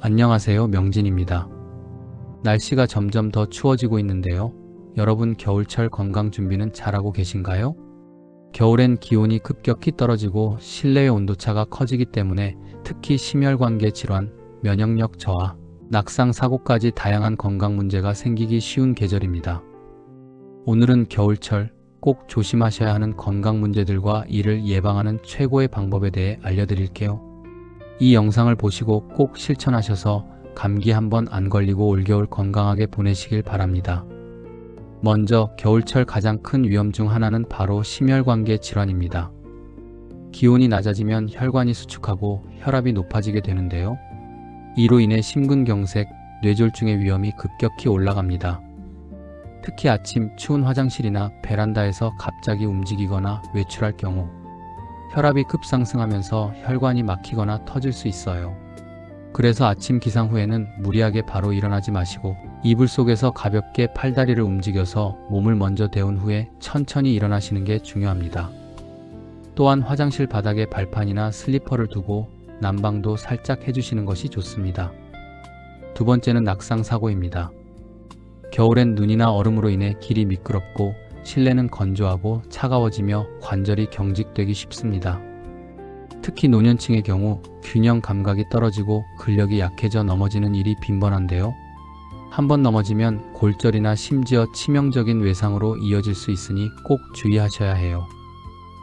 안녕하세요, 명진입니다. 날씨가 점점 더 추워지고 있는데요. 여러분 겨울철 건강 준비는 잘하고 계신가요? 겨울엔 기온이 급격히 떨어지고 실내의 온도차가 커지기 때문에 특히 심혈관계 질환, 면역력 저하, 낙상 사고까지 다양한 건강 문제가 생기기 쉬운 계절입니다. 오늘은 겨울철 꼭 조심하셔야 하는 건강 문제들과 이를 예방하는 최고의 방법에 대해 알려드릴게요. 이 영상을 보시고 꼭 실천하셔서 감기 한번 안 걸리고 올겨울 건강하게 보내시길 바랍니다. 먼저 겨울철 가장 큰 위험 중 하나는 바로 심혈관계 질환입니다. 기온이 낮아지면 혈관이 수축하고 혈압이 높아지게 되는데요. 이로 인해 심근경색, 뇌졸중의 위험이 급격히 올라갑니다. 특히 아침 추운 화장실이나 베란다에서 갑자기 움직이거나 외출할 경우 혈압이 급상승하면서 혈관이 막히거나 터질 수 있어요. 그래서 아침 기상 후에는 무리하게 바로 일어나지 마시고 이불 속에서 가볍게 팔다리를 움직여서 몸을 먼저 데운 후에 천천히 일어나시는 게 중요합니다. 또한 화장실 바닥에 발판이나 슬리퍼를 두고 난방도 살짝 해주시는 것이 좋습니다. 두 번째는 낙상 사고입니다. 겨울엔 눈이나 얼음으로 인해 길이 미끄럽고 실내는 건조하고 차가워지며 관절이 경직되기 쉽습니다. 특히 노년층의 경우 균형 감각이 떨어지고 근력이 약해져 넘어지는 일이 빈번한데요. 한번 넘어지면 골절이나 심지어 치명적인 외상으로 이어질 수 있으니 꼭 주의하셔야 해요.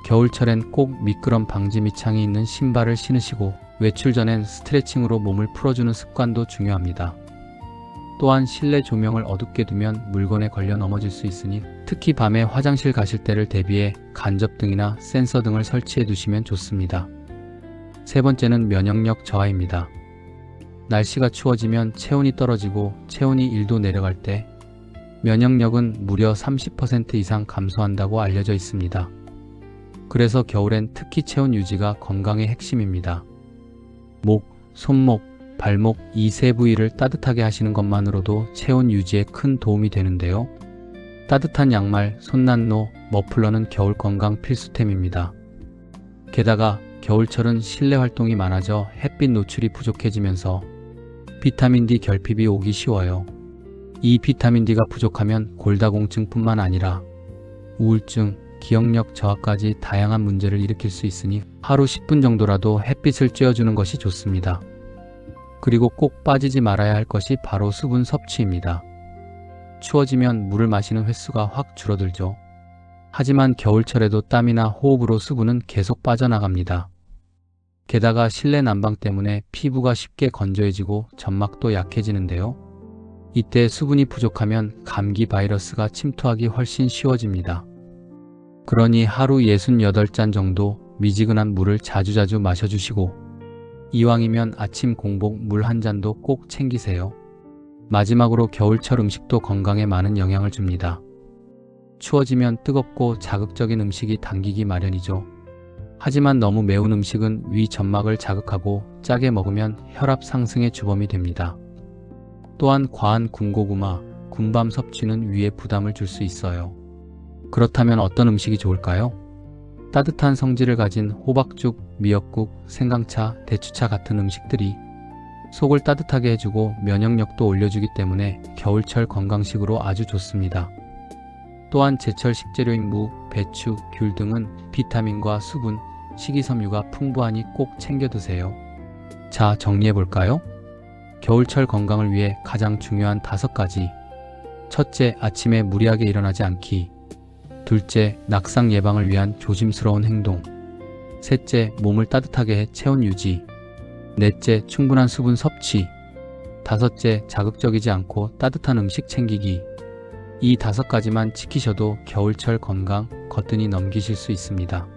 겨울철엔 꼭 미끄럼 방지 밑창이 있는 신발을 신으시고 외출 전엔 스트레칭으로 몸을 풀어주는 습관도 중요합니다. 또한 실내 조명을 어둡게 두면 물건에 걸려 넘어질 수 있으니 특히 밤에 화장실 가실 때를 대비해 간접등이나 센서 등을 설치해 두시면 좋습니다. 세 번째는 면역력 저하입니다. 날씨가 추워지면 체온이 떨어지고 체온이 1도 내려갈 때 면역력은 무려 30% 이상 감소한다고 알려져 있습니다. 그래서 겨울엔 특히 체온 유지가 건강의 핵심입니다. 목, 손목, 발목 이 세 부위를 따뜻하게 하시는 것만으로도 체온 유지에 큰 도움이 되는데요. 따뜻한 양말, 손난로, 머플러는 겨울 건강 필수템입니다. 게다가 겨울철은 실내 활동이 많아져 햇빛 노출이 부족해지면서 비타민 D 결핍이 오기 쉬워요. 이 비타민 D가 부족하면 골다공증뿐만 아니라 우울증, 기억력 저하까지 다양한 문제를 일으킬 수 있으니 하루 10분 정도라도 햇빛을 쬐어주는 것이 좋습니다. 그리고 꼭 빠지지 말아야 할 것이 바로 수분 섭취입니다. 추워지면 물을 마시는 횟수가 확 줄어들죠. 하지만 겨울철에도 땀이나 호흡으로 수분은 계속 빠져나갑니다. 게다가 실내 난방 때문에 피부가 쉽게 건조해지고 점막도 약해지는데요. 이때 수분이 부족하면 감기 바이러스가 침투하기 훨씬 쉬워집니다. 그러니 하루 68잔 정도 미지근한 물을 자주자주 마셔주시고 이왕이면 아침 공복 물 한 잔도 꼭 챙기세요. 마지막으로 겨울철 음식도 건강에 많은 영향을 줍니다. 추워지면 뜨겁고 자극적인 음식이 당기기 마련이죠. 하지만 너무 매운 음식은 위 점막을 자극하고 짜게 먹으면 혈압 상승의 주범이 됩니다. 또한 과한 군고구마, 군밤 섭취는 위에 부담을 줄 수 있어요. 그렇다면 어떤 음식이 좋을까요? 따뜻한 성질을 가진 호박죽, 미역국, 생강차, 대추차 같은 음식들이 속을 따뜻하게 해주고 면역력도 올려주기 때문에 겨울철 건강식으로 아주 좋습니다. 또한 제철 식재료인 무, 배추, 귤 등은 비타민과 수분, 식이섬유가 풍부하니 꼭 챙겨 드세요. 자, 정리해볼까요? 겨울철 건강을 위해 가장 중요한 5가지. 첫째, 아침에 무리하게 일어나지 않기. 둘째, 낙상 예방을 위한 조심스러운 행동. 셋째, 몸을 따뜻하게 해 체온 유지. 넷째, 충분한 수분 섭취. 다섯째, 자극적이지 않고 따뜻한 음식 챙기기. 이 5가지만 지키셔도 겨울철 건강 거뜬히 넘기실 수 있습니다.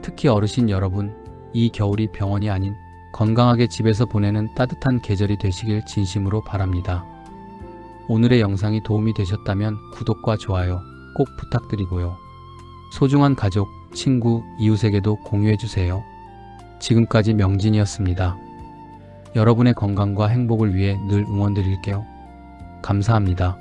특히 어르신 여러분, 이 겨울이 병원이 아닌 건강하게 집에서 보내는 따뜻한 계절이 되시길 진심으로 바랍니다. 오늘의 영상이 도움이 되셨다면 구독과 좋아요 꼭 부탁드리고요. 소중한 가족, 친구, 이웃에게도 공유해주세요. 지금까지 명진이었습니다. 여러분의 건강과 행복을 위해 늘 응원드릴게요. 감사합니다.